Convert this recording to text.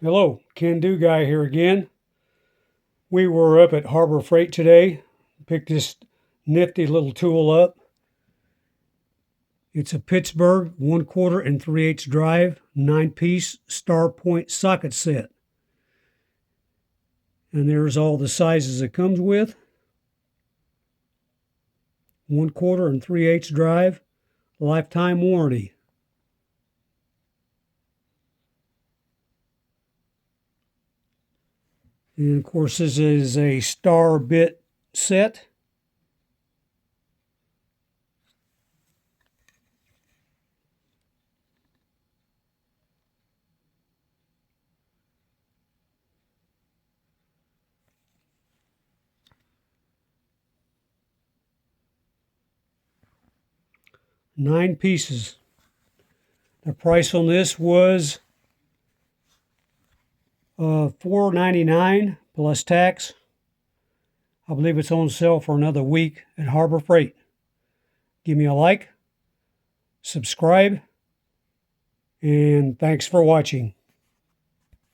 Hello, Can Do Guy here again. We were up at Harbor Freight today. Picked this nifty little tool up. It's a Pittsburgh 1/4 and 3/8 drive 9-piece star point socket set. And there's all the sizes it comes with. 1/4 and 3/8 drive, lifetime warranty. And of course, this is a star bit set. Nine pieces. The price on this was $4.99 plus tax. I believe it's on sale for another week at Harbor Freight. Give me a like, subscribe, and thanks for watching.